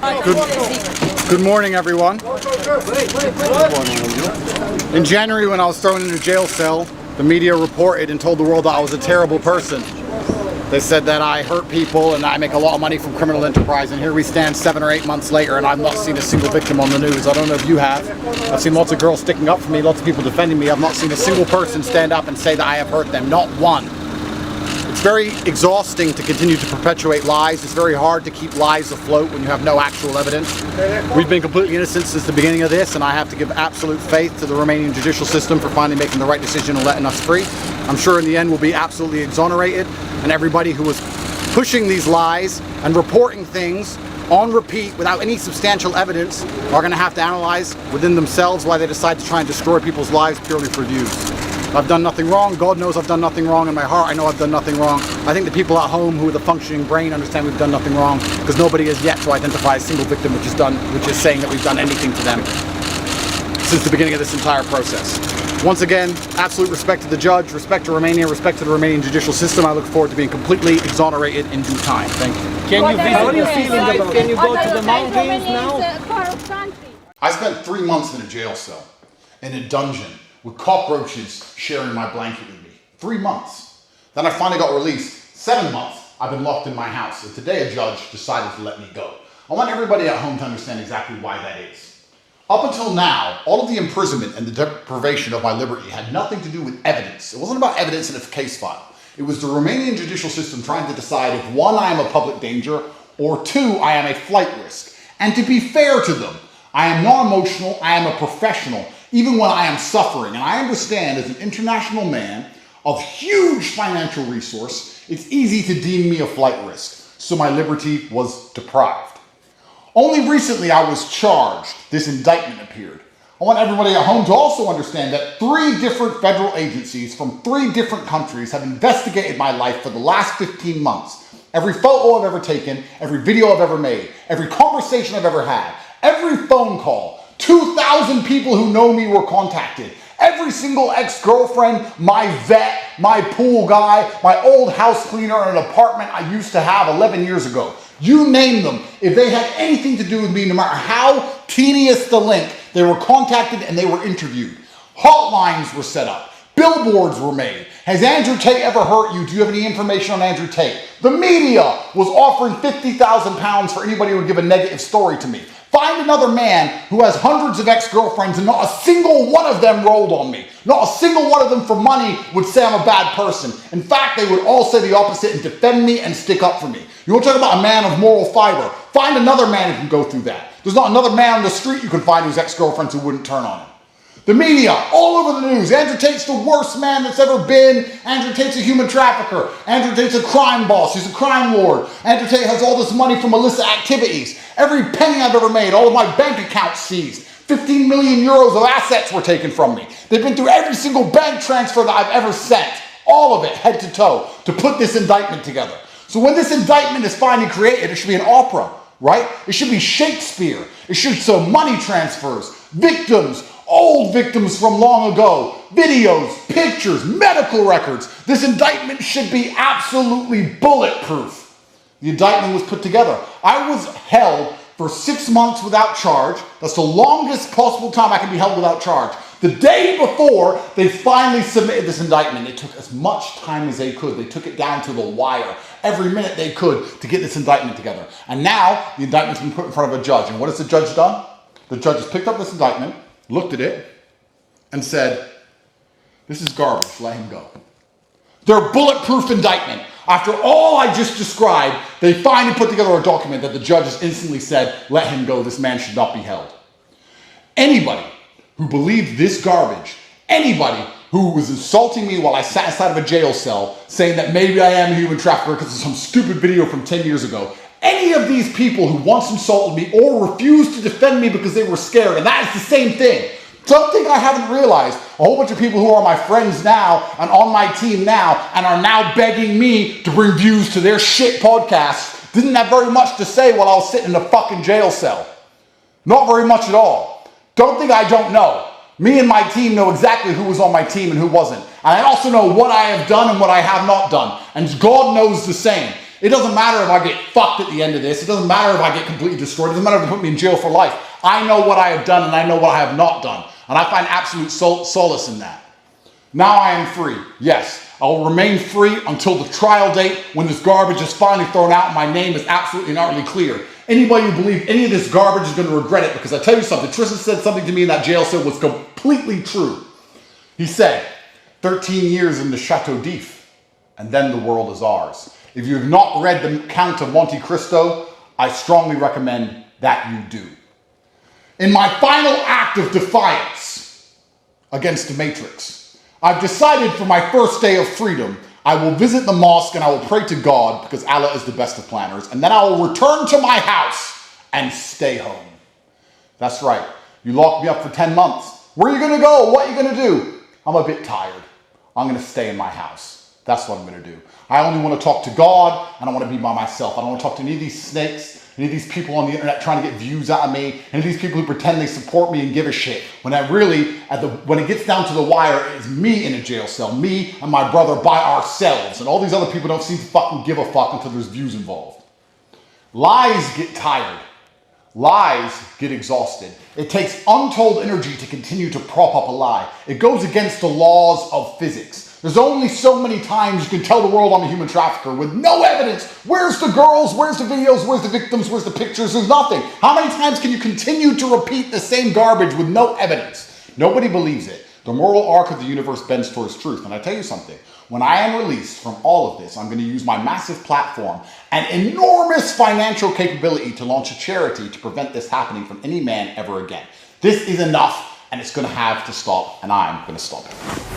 Good morning, everyone. In January, when I was thrown in a jail cell, the media reported and told the world that I was a terrible person. They said that I hurt people and I make a lot of money from criminal enterprise, and here we stand 7 or 8 months later and I've not seen a single victim on the news. I don't know if you have. I've seen lots of girls sticking up for me, lots of people defending me. I've not seen a single person stand up and say that I have hurt them, not one. It's very exhausting to continue to perpetuate lies. It's very hard to keep lies afloat when you have no actual evidence. We've been completely innocent since the beginning of this, and I have to give absolute faith to the Romanian judicial system for finally making the right decision and letting us free. I'm sure in the end we'll be absolutely exonerated, and everybody who was pushing these lies and reporting things on repeat without any substantial evidence are going to have to analyze within themselves why they decide to try and destroy people's lives purely for views. I've done nothing wrong. God knows I've done nothing wrong. In my heart, I know I've done nothing wrong. I think the people at home who with a functioning brain understand we've done nothing wrong, because nobody has yet to identify a single victim which is saying that we've done anything to them since the beginning of this entire process. Once again, absolute respect to the judge, respect to Romania, respect to the Romanian judicial system. I look forward to being completely exonerated in due time. Thank you. How are you feeling about it? Can you go to the mountains now? I spent 3 months in a jail cell, in a dungeon, with cockroaches sharing my blanket with me. 3 months. Then I finally got released. 7 months I've been locked in my house, and today a judge decided to let me go. I want everybody at home to understand exactly why that is. Up until now, all of the imprisonment and the deprivation of my liberty had nothing to do with evidence. It wasn't about evidence in a case file. It was the Romanian judicial system trying to decide if 1, I am a public danger, or 2, I am a flight risk. And to be fair to them, I am not emotional, I am a professional, even when I am suffering. And I understand as an international man of huge financial resource, it's easy to deem me a flight risk. So my liberty was deprived. Only recently I was charged. This indictment appeared. I want everybody at home to also understand that 3 different federal agencies from 3 different countries have investigated my life for the last 15 months. Every photo I've ever taken, every video I've ever made, every conversation I've ever had, every phone call, 2,000 people who know me were contacted. Every single ex-girlfriend, my vet, my pool guy, my old house cleaner in an apartment I used to have 11 years ago. You name them. If they had anything to do with me, no matter how tedious the link, they were contacted and they were interviewed. Hotlines were set up. Billboards were made. Has Andrew Tate ever hurt you? Do you have any information on Andrew Tate? The media was offering £50,000 for anybody who would give a negative story to me. Find another man who has hundreds of ex-girlfriends and not a single one of them rolled on me. Not a single one of them for money would say I'm a bad person. In fact, they would all say the opposite and defend me and stick up for me. You want to talk about a man of moral fiber? Find another man who can go through that. There's not another man on the street you can find whose ex-girlfriends who wouldn't turn on him. The media, all over the news. Andrew Tate's the worst man that's ever been. Andrew Tate's a human trafficker. Andrew Tate's a crime boss. He's a crime lord. Andrew Tate has all this money from illicit activities. Every penny I've ever made, all of my bank accounts seized. 15 million euros of assets were taken from me. They've been through every single bank transfer that I've ever sent. All of it, head to toe, to put this indictment together. So when this indictment is finally created, it should be an opera, right? It should be Shakespeare. It should show money transfers, victims, old victims from long ago, videos, pictures, medical records. This indictment should be absolutely bulletproof. The indictment was put together. I was held for 6 months without charge. That's the longest possible time I can be held without charge. The day before they finally submitted this indictment, it took as much time as they could. They took it down to the wire, every minute they could, to get this indictment together. And now the indictment's been put in front of a judge. And what has the judge done? The judge has picked up this indictment, looked at it, and said, this is garbage, let him go. Their bulletproof indictment. After all I just described, they finally put together a document that the judge has instantly said, let him go, this man should not be held. Anybody who believed this garbage, anybody who was insulting me while I sat inside of a jail cell, saying that maybe I am a human trafficker because of some stupid video from 10 years ago, any of these people who once insulted me or refused to defend me because they were scared, and that is the same thing. Don't think I haven't realized a whole bunch of people who are my friends now and on my team now and are now begging me to bring views to their shit podcasts didn't have very much to say while I was sitting in a fucking jail cell. Not very much at all. Don't think I don't know. Me and my team know exactly who was on my team and who wasn't. And I also know what I have done and what I have not done. And God knows the same. It doesn't matter if I get fucked at the end of this. It doesn't matter if I get completely destroyed. It doesn't matter if they put me in jail for life. I know what I have done and I know what I have not done. And I find absolute solace in that. Now I am free. Yes, I will remain free until the trial date when this garbage is finally thrown out and my name is absolutely and utterly clear. Anybody who believes any of this garbage is going to regret it, because I tell you something, Tristan said something to me in that jail cell was completely true. He said, 13 years in the Chateau d'If, and then the world is ours. If you have not read The Count of Monte Cristo, I strongly recommend that you do. In my final act of defiance against the Matrix, I've decided for my first day of freedom, I will visit the mosque and I will pray to God, because Allah is the best of planners, and then I will return to my house and stay home. That's right. You locked me up for 10 months. Where are you going to go? What are you going to do? I'm a bit tired. I'm going to stay in my house. That's what I'm going to do. I only want to talk to God, and I want to be by myself. I don't want to talk to any of these snakes, any of these people on the internet trying to get views out of me, any of these people who pretend they support me and give a shit. When I really, when it gets down to the wire, it's me in a jail cell, me and my brother by ourselves, and all these other people don't seem to fucking give a fuck until there's views involved. Lies get tired. Lies get exhausted. It takes untold energy to continue to prop up a lie. It goes against the laws of physics. There's only so many times you can tell the world I'm a human trafficker with no evidence. Where's the girls? Where's the videos? Where's the victims? Where's the pictures? There's nothing. How many times can you continue to repeat the same garbage with no evidence? Nobody believes it. The moral arc of the universe bends towards truth. And I tell you something, when I am released from all of this, I'm going to use my massive platform and enormous financial capability to launch a charity to prevent this happening from any man ever again. This is enough, and it's going to have to stop, and I'm going to stop it.